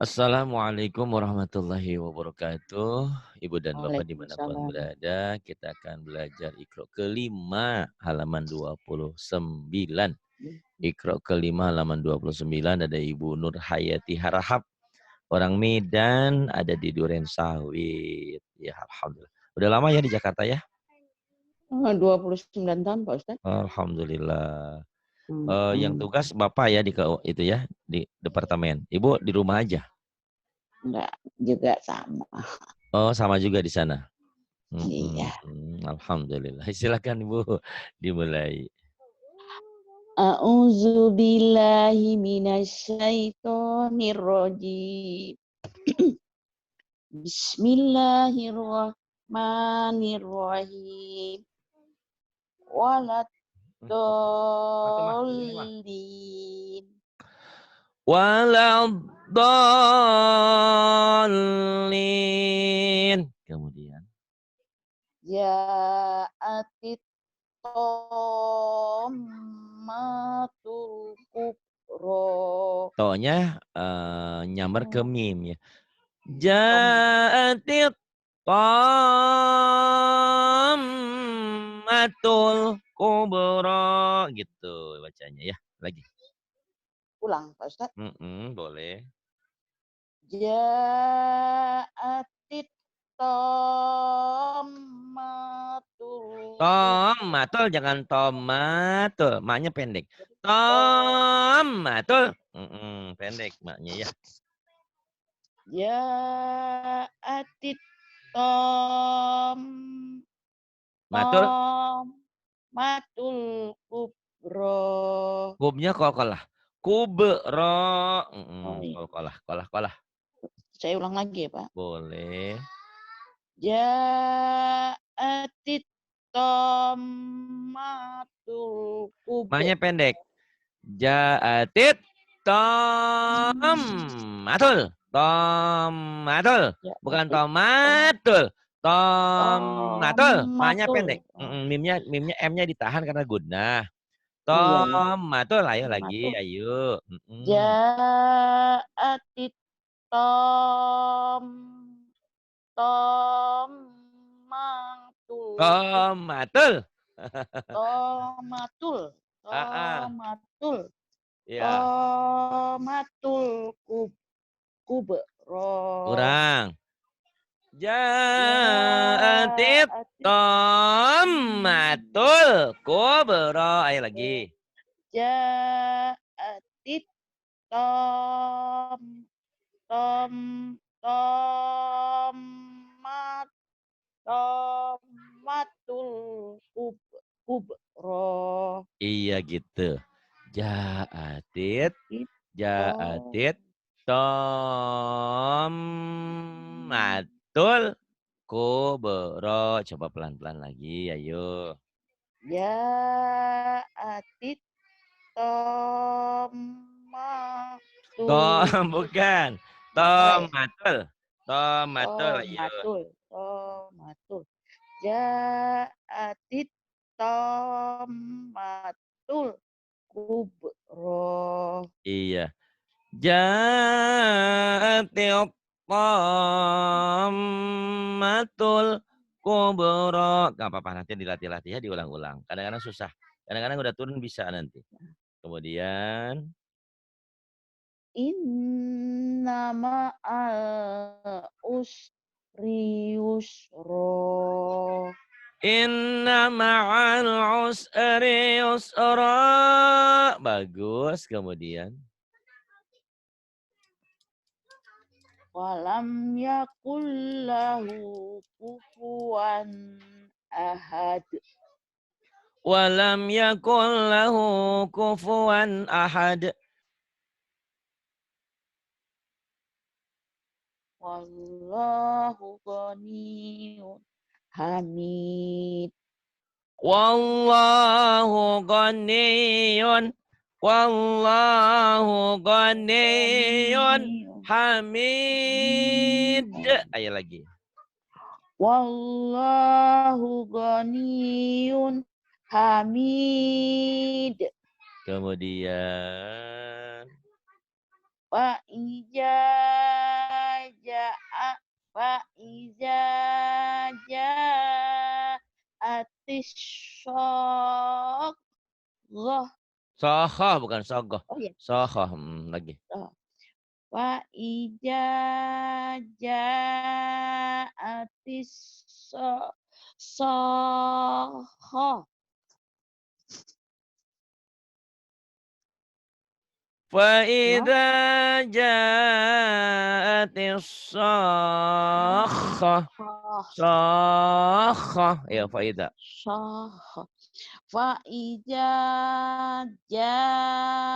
Assalamualaikum warahmatullahi wabarakatuh. Ibu dan Bapak dimanapun Waalaikumsalam. berada, kita akan belajar Iqra kelima halaman 29. Iqra kelima halaman 29 ada Ibu Nur Hayati Harahap. Orang Medan, ada di Duren Sawit. Ya, Alhamdulillah. Udah lama ya di Jakarta ya? 29 tahun Pak Ustadz. Alhamdulillah. Yang Hmm, tugas Bapak ya di itu ya, di departemen. Ibu di rumah aja? enggak juga sama. Oh, sama juga di sana. Iya. Alhamdulillah. Silakan Ibu dimulai. A'udzu billahi minasyaitonir rajim. Bismillahirrahmanirrahim. Walad Mata mah, ini mah. dolin. Waladhdallin. Kemudian. Ja'atit Tommatul kubro. To-nya nyamber ke Oh, mim ya. Tom. Ja'atit tammatul kubra gitu bacanya ya. Lagi. Ulang, Pak Ustadz. Boleh. Ja'atit Tommatul kubro. Tomatul jangan tomatul, maknya pendek. Oh, Tomatul, pendek maknya ya. Ja'atit Tom. Matul, Tommatul kubro. kubnya kolah. Kubro, Oh, iya. kolah. Saya ulang lagi ya, Pak. Boleh. Ja'atit Tommatul kubro. Maknya pendek. Jaatit tomatul. Tomatul. Bukan Ja'atit tomatul. Tomatul. Maknya Tommatul. pendek. Oh, Mimnya M-nya ditahan karena gunnah. oh, iya, iya. Tomatul, ayo lagi, Tommatul. ayo. Ja'atit Tom Tommatul Tomatul. Tomatul. Ah, ah. Tomatul. Ya, Tomatul kubro. kurang. Ja'atit Ja'atit tomatul kubro. Ayo lagi. Ja'atit tom tom tomat tomatul kubro. Iya gitu. Ja'atit, Tom ja'atit tomatul kubro. Coba pelan-pelan lagi, ayo. Ja'atit tomatul Bukan. oh ya Tomatul. Tomatul, ayo. tomatul Ja'atit tomatul kubro. Iya. Ja'atil tammatul kubra. Gak apa-apa, nanti dilatih-latih ya, diulang-ulang. Kadang-kadang susah. Kadang-kadang udah turun bisa nanti. Kemudian. Inna ma'al usri yusra. Inna ma'al usri yusra. Bagus. Kemudian. Walam yakul lahu kufuwan ahad. Walam yakul lahu kufuwan ahad. Wallahu ghaniyun hamid. Wallahu ghaniyun. Wallahu ghaniyun Ghaniyun hamid. Ayo lagi. Wallahu ghaniyun hamid. Kemudian. Wa ija Fa'iza ja'atis syarrah. Sohoh bukan sogoh. Oh ya. Sohoh lagi. Fa'iza ja'atis syarrah. Fa'idha ja'atis sakhah. Sakhah. Ya, fa'idha. Syarrah. Fa'iza ja'atis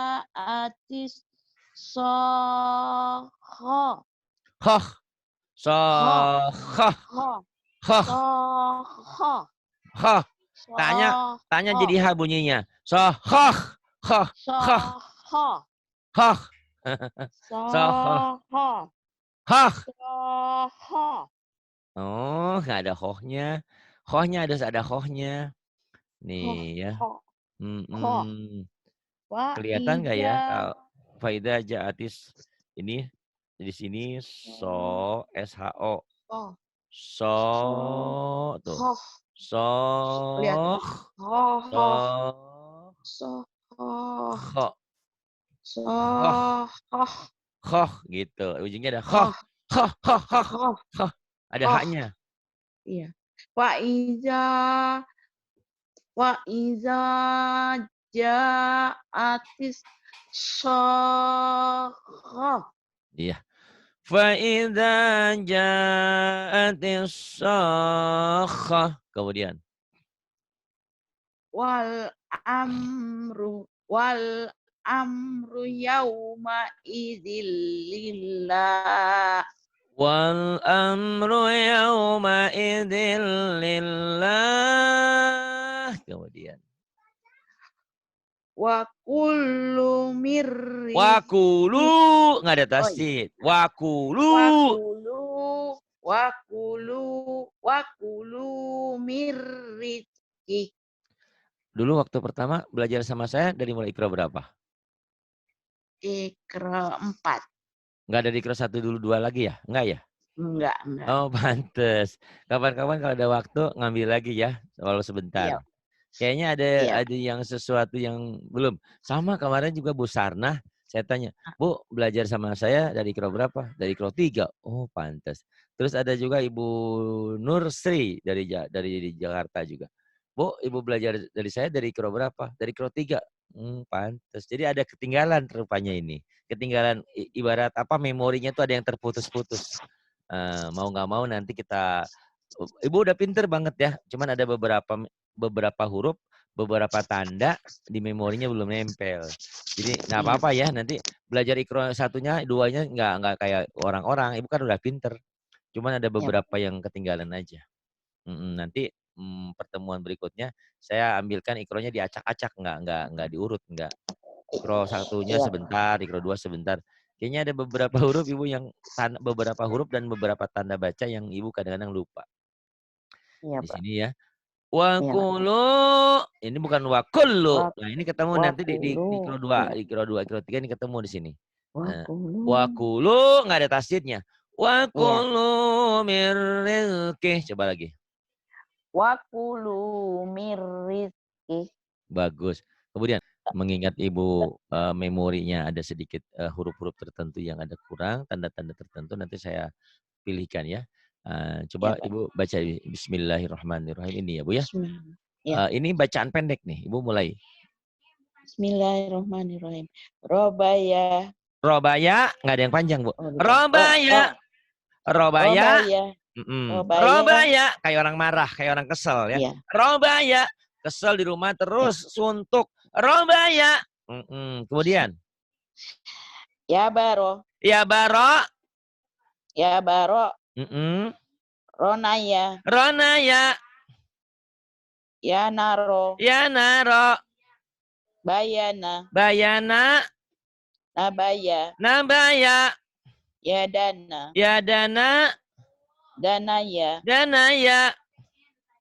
syarrah. Khah. Sakhah. Khah. Syarrah. Khah. Tanya jadi ha bunyinya. Sakhah. Khah. Khah. Syarrah. Khah. Sakhah. Syarrah. Khah. Syarrah. Oh, nggak ada khohnya. Khohnya ada khohnya. Nih ya. Kelihatan nggak ya? Faida ja'atis ini di sini so SHO. So tuh. So So kho. so Khoh gitu. Ujungnya ada khoh. Khoh. Khoh. Khoh. Khoh. Ada haknya. Iya. Wa iza ja'atis syarrah. Iya. Fa idza ja'atis sakhah. Kemudian Wal amru yauma idzil lillah. wal amru yawma idzil lillah. Kemudian Wa kullu mirri. wakulu nggak ada tasdid. Wakulu. Wakulu mirrizki. Dulu waktu pertama belajar sama saya dari mulai ikra berapa? Ikra 4. Nggak ada di ikra 1 dulu 2 lagi ya? Enggak ya? Enggak. Oh, pantes. Kapan-kapan kalau ada waktu ngambil lagi ya, walau sebentar. Iya. Kayaknya ada yang sesuatu yang belum. Sama kemarin juga Bu Sarnah, saya tanya, "Bu, belajar sama saya dari ikra berapa?" Dari ikra 3. Oh, pantes. Terus ada juga Ibu Nur Sri dari Jakarta juga. "Bu, Ibu belajar dari saya dari ikra berapa?" Dari ikra 3. Pantes. Jadi ada ketinggalan rupanya ini. Ketinggalan ibarat apa memorinya tuh ada yang terputus-putus. Mau nggak mau nanti kita Ibu udah pinter banget ya. Cuman ada beberapa huruf, beberapa tanda di memorinya belum nempel. Jadi nggak apa-apa ya, nanti belajar ikro 1-nya, 2-nya nggak kayak orang-orang. Ibu kan udah pinter. Cuman ada beberapa yang ketinggalan aja. Nanti pertemuan berikutnya saya ambilkan ikronya diacak-acak, nggak diurut, nggak. Ikro 1-nya sebentar, ikro 2 sebentar. Kayaknya ada beberapa huruf Ibu yang beberapa huruf dan beberapa tanda baca yang Ibu kadang-kadang lupa. Di sini ya. Wakulu, ini bukan wakulu. Nah, ini ketemu nanti di ikro 2, ikro 2, ikro 3 ini ketemu di sini. Wakulu nggak ada tasdidnya. Wakulu mirrizki. Coba lagi. Wakulu mirrizki. Bagus. Kemudian mengingat Ibu memorinya ada sedikit huruf-huruf tertentu yang ada kurang, tanda-tanda tertentu nanti saya pilihkan ya. Coba Ibu baca Bismillahirrahmanirrahim ini ya Bu ya. Ini bacaan pendek nih, Ibu mulai. Bismillahirrahmanirrahim. Robaya. Robaya, nggak ada yang panjang Bu. Robaya. Robaya. Robaya, kayak orang marah, kayak orang kesel ya. Robaya, kesel di rumah terus suntuk. Robaya. Kemudian. Ya baro. Ya baro. Ya baro. Ronaya. Ronaya. Ya naro. Ya naro. Bayana. Bayana. Nabaya. Nabaya. Ya dana. Ya dana. Danaya. Danaya.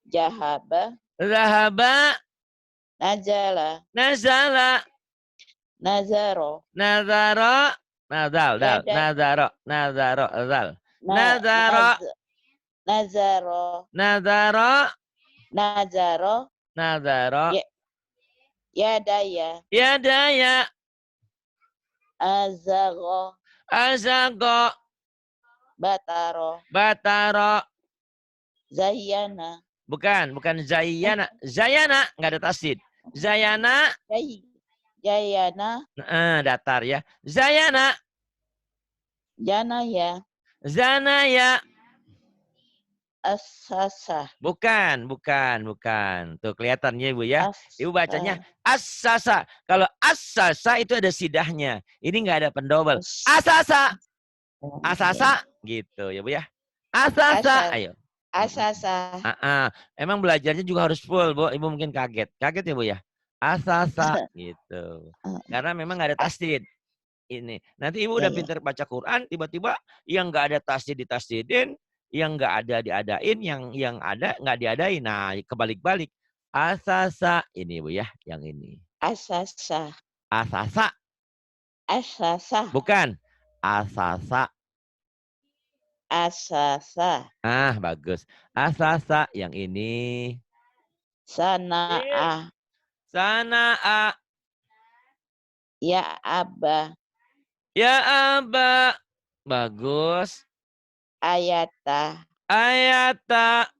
Jahaba. Zahaba. Nazala. Nazala. Nazaro. Nazaro. Nazal. Nazaro. Nazaro. Nazal. Nazara. Nazaro. Nazara. Nazaro. Nazara. Yadaya. Yadaya. Azago. Azago. Bataro. Batara. Zayyana. Bukan Zayana. Zayana nggak ada tasdid. Zayana. Jayana. Datar ya. Zayana. Janaya. Zanaya. Asasa. Bukan. Tuh kelihatannya Ibu ya. Ibu bacanya Asa. asasa. Kalau asasa itu ada sidahnya. Ini nggak ada pendobel. Asasa. Asasa gitu ya Bu ya. Asasa. Ayo. Asasa. Emang belajarnya juga harus full, Bu. Ibu mungkin kaget. Kaget ya, Bu ya? Asasa gitu. Karena memang nggak ada tasdid. Ini. Nanti Ibu udah pintar baca Quran, tiba-tiba yang nggak ada tasdid ditasdidin, yang nggak ada diadain, yang ada nggak diadain. Nah, kebalik-balik. Asasa ini, Bu ya, yang ini. Asasa. Asasa. Asasa. Bukan. Asasa. Asasa. Bagus. Asasa yang ini. Sana'a. Sana'a. Ya Aba. Ya Aba. Bagus. Ayata. Ayata.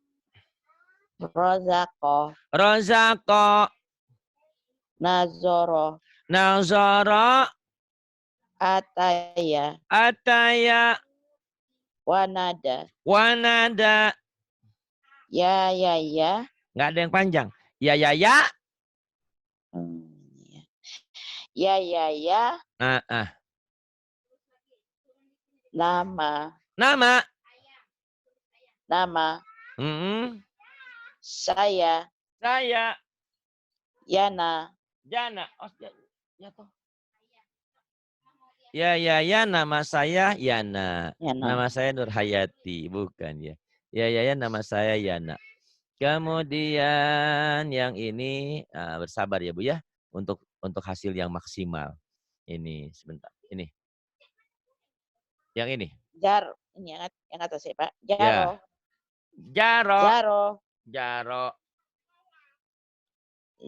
Rozako. Rozako. Nazoro. Nazara. Ataya. Ataya. Wanada. Wanada. Ya. Nggak ada yang panjang. Ya. Ya. Nama. Saya. Yana. Jana. Ya, nama saya Yana. Yana. Nama saya Nur Hayati, bukan ya. Ya, nama saya Yana. Kemudian yang ini bersabar ya Bu ya untuk hasil yang maksimal. Ini sebentar. Ini. Yang ini. Ini yang atas ya Pak. Jaro. Ya. Jaro. Jaro. Jaro.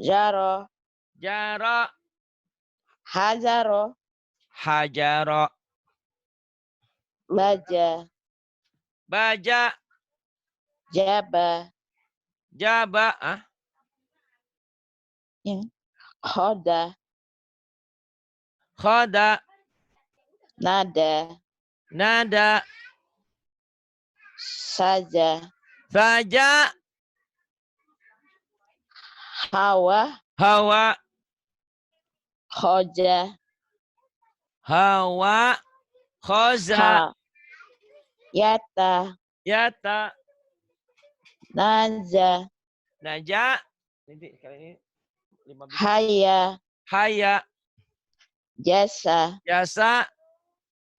Jaro. Jaro. Hazaro. Hajaro. Baja. Baja. Jaba. Jaba. Khoda. Khoda. Nada. Nada. Saja. Saja. Hawa. Hawa. Khoja. Hawa. Khoza. Yata. Yata. Naja. Naja. Nanti kali ini 15. Haya. Haya. Jasa. Jasa.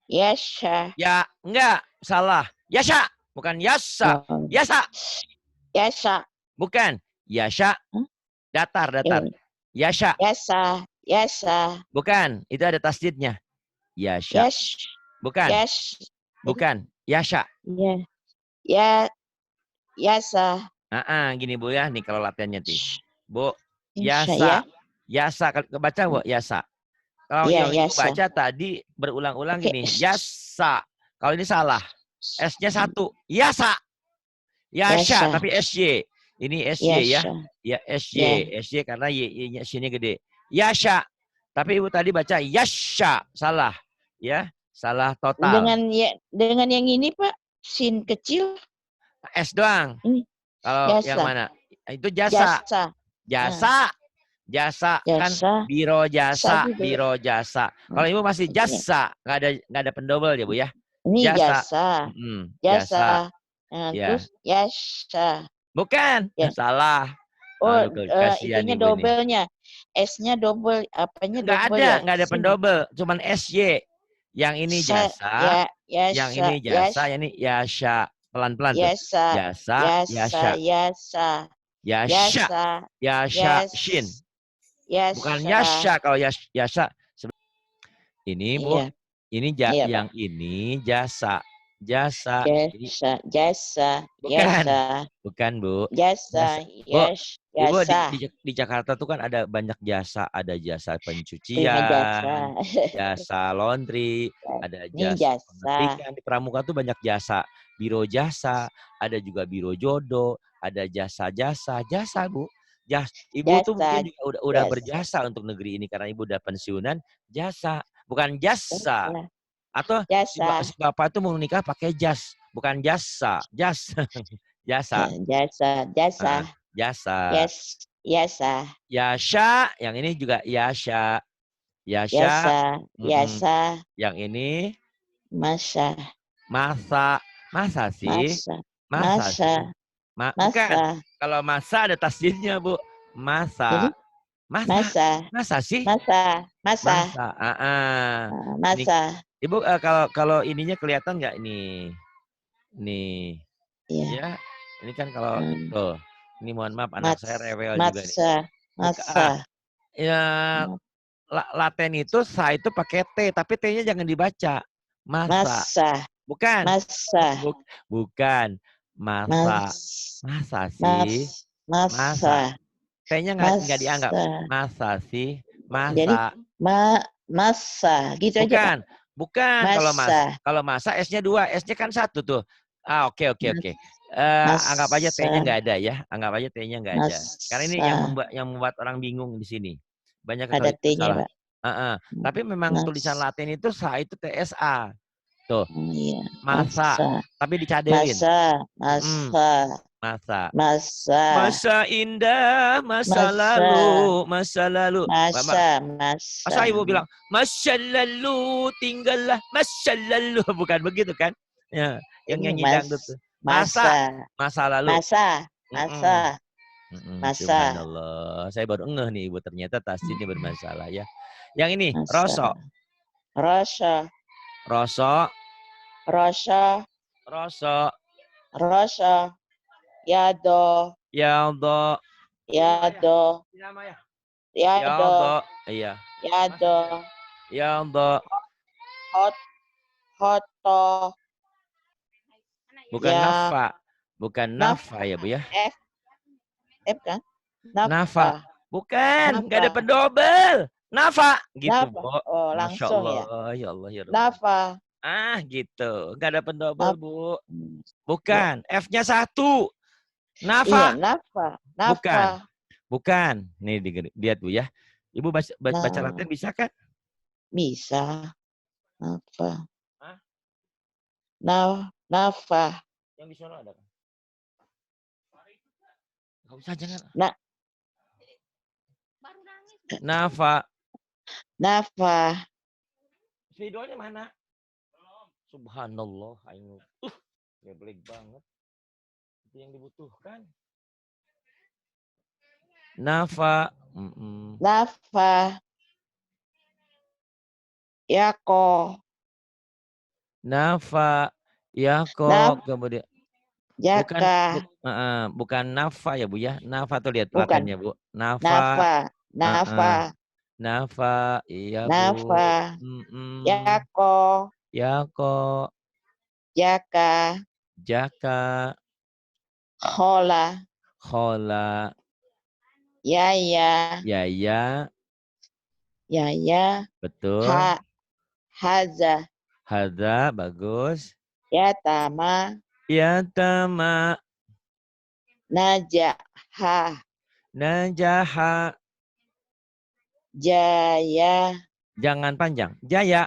Yasha. Ya, enggak. Salah. Yasha. Bukan yasa. Yasa. Yasha. Bukan. Yasha. Datar. Yasha. Yasa. Bukan. Itu ada tasdidnya. Yasha. Bukan. Bukan. Yasha. Yasa. Gini Bu ya. Nih kalau latihannya nih. Bu. Yasa. Yasa. Baca Bu. Yasa. Kalau yang Ibu baca tadi berulang-ulang gini. Yasa. Kalau ini salah. S-nya 1. Yasa. Yasha. Tapi SY. Ini SY ya. Ya SY. SY karena Y-nya gede. Yasha. Tapi Ibu tadi baca Yasha. Salah. Ya. Salah total. Dengan yang ini Pak. Sin kecil. S doang. Kalau yang mana? Itu jasa. Jasa kan biro jasa. Kalau Ibu masih jasa, nggak ada pendobel ya Bu ya. Ini jasa. Jasa. Terus yasa. Bukan, salah. Itunya dobelnya. S-nya dobel, apanya dobel ya? Nggak ada pendobel, cuman SY. Yang ini jasa, yang ini jasa, yang ini yasha. Pelan-pelan tuh. Yasha, shin. Bukan yasha. Kalau yasha. Ini Bu, ini yang ini jasa. Jasa. Jasa, jasa, Bukan. jasa. Bukan, Bu. Jasa, Bu, yes, Ibu jasa. di Jakarta tuh kan ada banyak jasa. Ada jasa Prima jasa. pencucian, jasa laundry, ada Ini jasa jasa. pengetikan. Di Pramuka tuh banyak jasa. Biro jasa, ada juga biro jodoh, ada jasa-jasa. Jasa, Bu. Ibu tuh Jasa, mungkin juga udah jasa. berjasa untuk negeri ini karena Ibu udah pensiunan. Jasa, bukan jasa. Jasa. Atau Jasa. si bapak itu mau nikah pakai jas, bukan jasa, jas, jasa. Jasa, jasa. Jasa. Yes, yasa. Yasha, yang ini juga Yasha. Yasha. Yasa, yasa. Yang ini Masa. Masa. Masa sih? Masa. Masa Masa. sih? Bukan. Masa. Kalau masa ada tasdidnya, Bu. Jadi Masa. Masa. masa. Masa sih? Masa. Masa. Masa. Ini, Masa. Ibu kalau ininya kelihatan nggak ini? Nih. Iya. Ya. Ini kan kalau tuh. Ini mohon maaf anak saya rewel juga nih. Masa. Ya, Laten itu sa itu pakai T, tapi T-nya jangan dibaca. Masa. Bukan. Masa. Bukan. Masa. Masa sih? Masa. T-nya nggak dianggap. Masa sih? Masa. Jadi masa. Gitu bukan. aja, Pak. Bukan. Kalau masa S-nya 2, S-nya kan 1 tuh. Oke. Anggap aja T-nya nggak ada ya. Anggap aja T-nya nggak ada. Karena ini yang membuat orang bingung di sini. Banyak ada kali T-nya, Pak. Tapi memang tulisan Latin itu sa itu TSA. Tuh. Iya. Masa. Tapi dicadein. Masa. Masa indah, masa lalu. Masa Ibu bilang, masa lalu tinggallah, masa lalu. Bukan begitu kan? Ya, yang nyanyi dangdut tuh. Masa lalu. Masa. Subhanallah. Saya baru ngeh nih Ibu, ternyata tasdidnya bermasalah ya. Yang ini, rosok. Yado. Iya. Yado. Hoto. Bukan nafa. Bukan nafa ya Bu ya. F kan? Nafa. Bukan, nggak ada pendobel. Nafa gitu, Bu. Oh, langsung Masya Allah. Ya Allah ya Rabbi. Nafa. Gitu. Nggak ada pendobel, Bu. Bukan. F-nya 1. Iya, Nafa. Nafa. Bukan. Nih lihat Bu ya. Ibu baca Latin bisa kan? Bisa. Nafa. Nafa. Yang di sana ada kan? Enggak usah, jangan. Nafa. Videonya mana? Subhanallah. Geblek banget. Itu yang dibutuhkan. Nafa. Nafa. Yako. Nafa. Yako. Kemudian. Jaka. Bukan nafa ya Bu ya. Nafa tuh lihat Bukan. Latinnya Bu. Nafa. Iya Bu. Nafa. Yako. Jaka. Khola. Yaya. Betul. Haza. Bagus. Yatama. Najaha. Jaya. Jangan panjang. Jaya.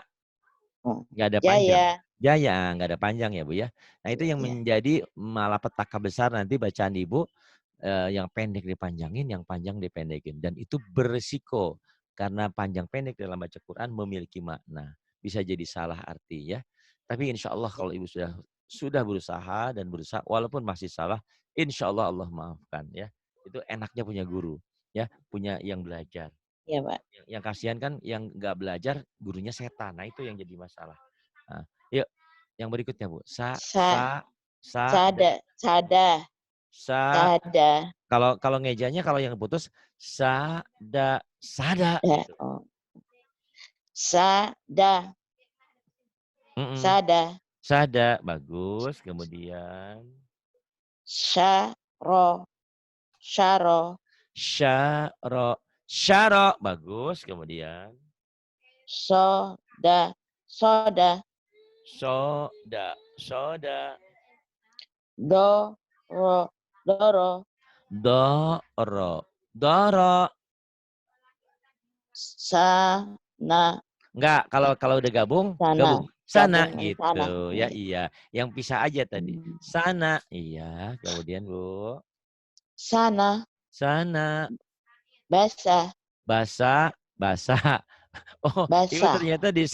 Nggak ada panjang. Jaya, nggak ada panjang ya Bu ya. Nah itu yang menjadi malapetaka besar nanti bacaan Ibu. Yang pendek dipanjangin, yang panjang dipendekin. Dan itu beresiko. Karena panjang pendek dalam baca Quran memiliki makna. Bisa jadi salah arti ya. Tapi insya Allah kalau Ibu sudah berusaha dan berusaha, walaupun masih salah, insya Allah Allah maafkan ya. Itu enaknya punya guru. Ya, punya yang belajar. Iya, Pak. Yang kasihan kan yang nggak belajar, gurunya setan. Nah itu yang jadi masalah. Nah, yuk, yang berikutnya Bu. Sada. Kalau ngejanya kalau yang putus sada. Sada. Sada, bagus. Kemudian Syaro. Syaro. syaro, syaro, bagus. Kemudian Soda. Soda. soda, soda, Doro. Doro. doro, doro. Sana. Enggak, kalau udah gabung, Sana. gabung. Sana Gabung sana. gitu. Ya iya. Yang pisah aja tadi. Hmm. Sana. Iya. Kemudian Bu. Sana. Sana. Basah. Basa. Basa. Oh, itu Basah. ternyata di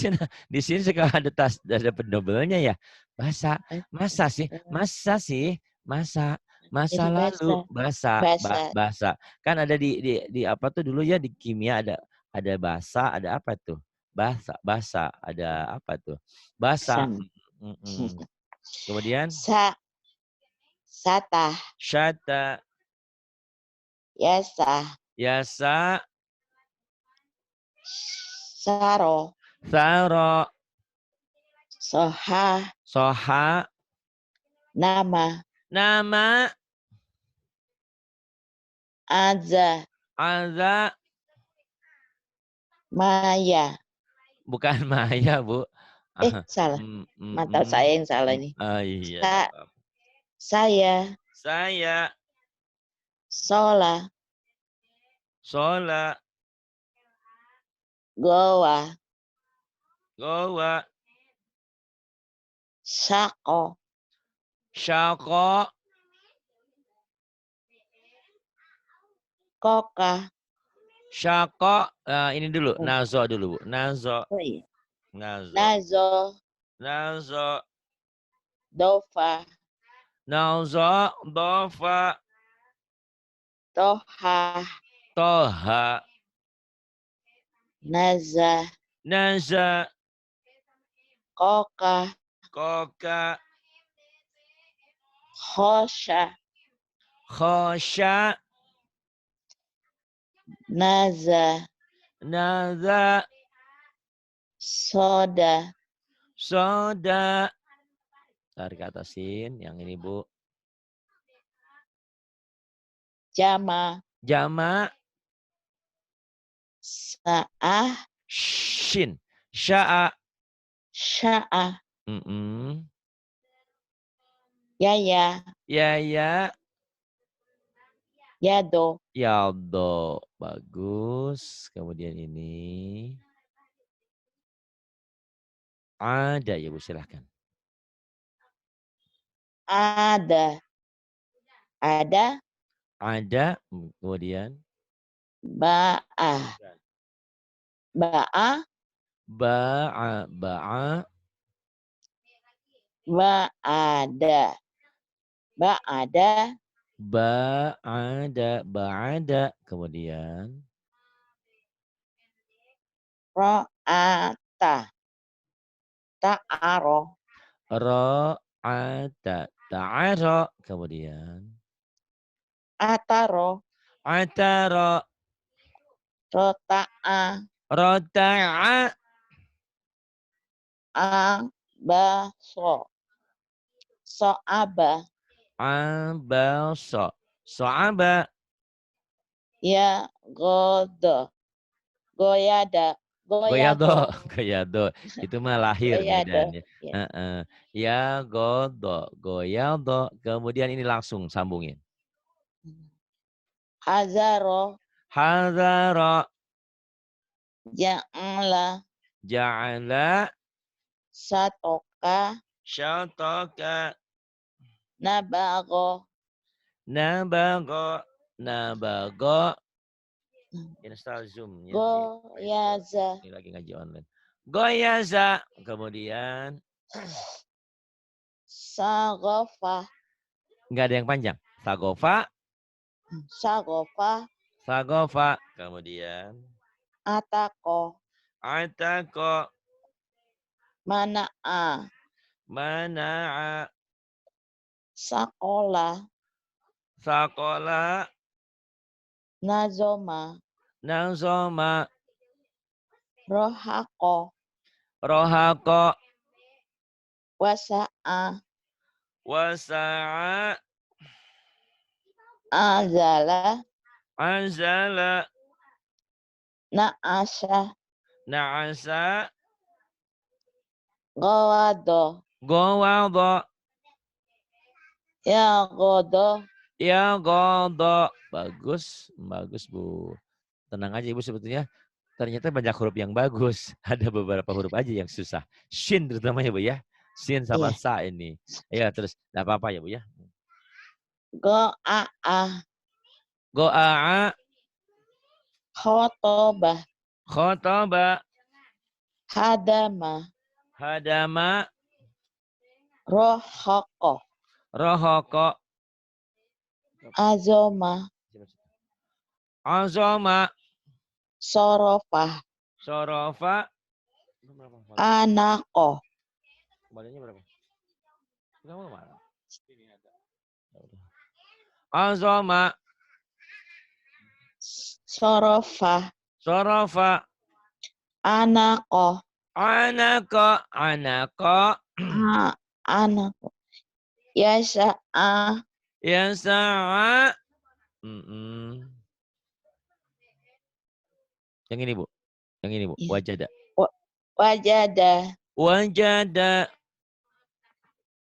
sini suka ada pendobelnya ya. Basa. Masa sih? Masa sih? Masa. Masa Jadi lalu basah. basa, Basah. basa. Kan ada di apa tuh dulu ya di kimia ada basa, ada apa tuh? Basa, basa, ada apa tuh? Basa. Sama. Kemudian Satah. syata, Yasah. yasa, Saro. saro, Soha. soha, Nama. nama, Aza. aza, Maya. bukan Maya, Bu. Salah. Mm, mm, Mata mm, saya yang salah mm. ini. Ah, iya, enggak Sa apa-apa. saya. Saya, Sola. sola, Goa. gowa, Sako. syako, Koka. syako. Ini dulu, Oh, nazo dulu, Bu. Nazo, oh iya. nazo, Nazo. nazo, Dofa. nazo, dofa, Toha. toha, Naza. naza, Koka. koka, Khosha. khosya, Naza. naza, Soda. soda. Tarik ke atasin, yang ini Bu. Jama. Jama, Sa'ah. shin, sya'a. Sya'ah. Mm-mm. Yaya. Ya, ya, Yado. yaldo. Bagus. Kemudian ini. Ada ya Bu, silahkan. Ada. Ada. Ada, kemudian. Ba'ah. Ba'ah. Ba'a, ba'a, Ba'ada. Ba'ada. ba'ada, ba'ada. Kemudian. Ro'ata. Ta'aro. Ro'ata, ta'aro. Kemudian. Ataro. Ataro, Rota'a. rota'a, Abaso. So'aba. abalso. So'aba, Ya godo. Goyada. goyado, Goyado. goyado. Itu mah lahir Goyado. Medan ya. Ya. Heeh. Ya godo, goyado. Kemudian ini langsung sambungin. Hazaro. Hadara, Ja'ala. ja'ala, Satoka. syataka, Nabago. nabago, nabago. Install Zoom ya. Goyaza. Ini lagi ngaji online. Goyaza. Kemudian. Sagofa. Enggak ada yang panjang. Sagofa, Sagofa. sagofa. Kemudian. Atako. Atako, Mana'a. mana'a, Sakola. sakola, Nazoma. nazoma, Rohako. rohako, Wasa'a. Wasa'a. Azala. Anzala. Na'asha. Na'asa. Gawado. Gawada. Yagodo. Ya godo. Bagus. Bagus, Bu. Tenang aja, Ibu, sebetulnya ternyata banyak huruf yang bagus. Ada beberapa huruf aja yang susah. Shin terutama ya, Bu ya. Shin sama Iya. sa ini. Ya, terus enggak apa-apa ya, Bu ya. Go'a'a. Go'a. Khotobah. Khotoba. Hadama. Hadama. Rohoko. Rohoko. Azoma. Azoma. Sorofa. Sorofa. Anako. Kembalinya berapa? Kamu mana? Azoma. Sorofa. Sorofa. Anako. Anako. Anako. Anako. Yasa'a. Yasa'a. Yang ini, Bu. Yang ini, Bu. Iya. Wajada. Wajada. Wajada.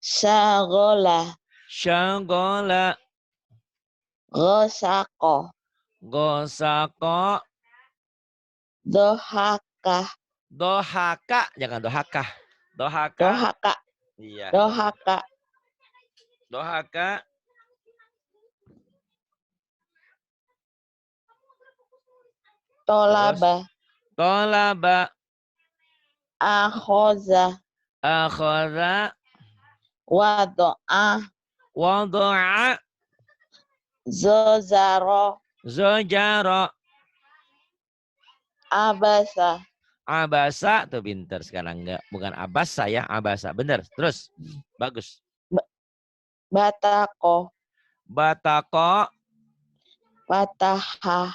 Sagola. Syagola. Gosako. Gosako. Dohaka. Dohaka. Jangan dohaka. Dohaka. Dohaka. Iya. Dohaka. Dohaka. Tolaba. Tolaba. Akhoza. Akhoza. Wado'a. Wadu'a. Zozaro. Zojaro. Abasa. Abasa. Tuh pinter sekarang. Enggak. Bukan abasa ya. Abasa. Bener. Terus. Bagus. Batako. Batako. Fatahah.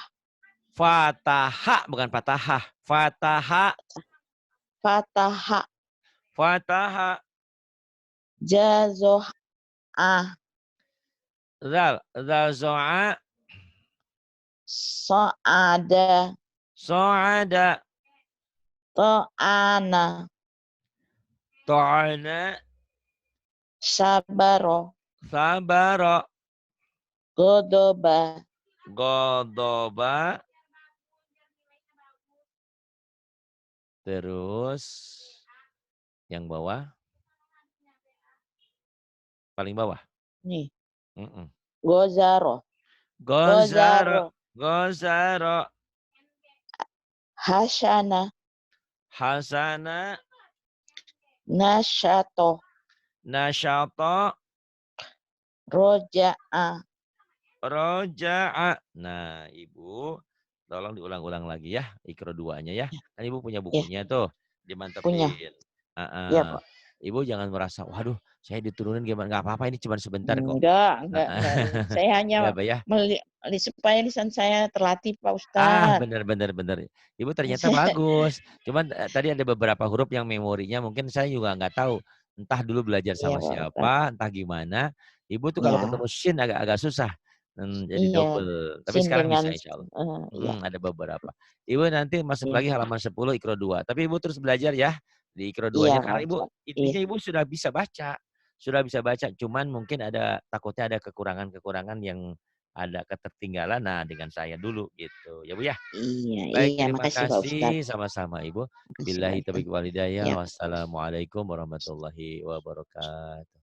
Fataha. Bukan patahah. Fataha. Fatahah. Fataha. Jazo'a. Zal. Zazo'a. So'ada. So'ada. To'ana. To'ana. Sabaro. Sabaro. Godoba. Godoba. Terus yang bawah. Paling bawah. Nih. Mm-mm. Gozaro. Gozaro. Gozaro. Hasana. Hasana. Nashato. Nasyato. Roja'a. Roja'a. Nah, Ibu, tolong diulang-ulang lagi ya, Iqra 2-nya ya. Kan Ibu punya bukunya tuh, dimantepin. Iya, Pak. Ibu jangan merasa, waduh, saya diturunin gimana? Nggak apa-apa, ini cuma sebentar kok. Enggak. Saya hanya Ya. supaya lisan saya terlatih, Pak Ustadz. Bener. Ibu ternyata bagus. Cuman tadi ada beberapa huruf yang memorinya mungkin saya juga nggak tahu. Entah dulu belajar sama siapa, entah gimana. Ibu tuh kalau ketemu shin agak susah. Jadi double. Tapi sekarang bisa insya Allah. Ada beberapa. Ibu nanti masuk lagi halaman 10 Iqra 2. Tapi Ibu terus belajar ya di Iqra 2-nya. Karena Ibu intinya Ibu sudah bisa baca. Cuman mungkin takutnya ada kekurangan-kekurangan yang ada ketertinggalan dengan saya dulu gitu. Ya Bu ya. Baik, terima kasih sama-sama Ibu. Billahi taufiq wal hidayah. Wassalamualaikum warahmatullahi wabarakatuh.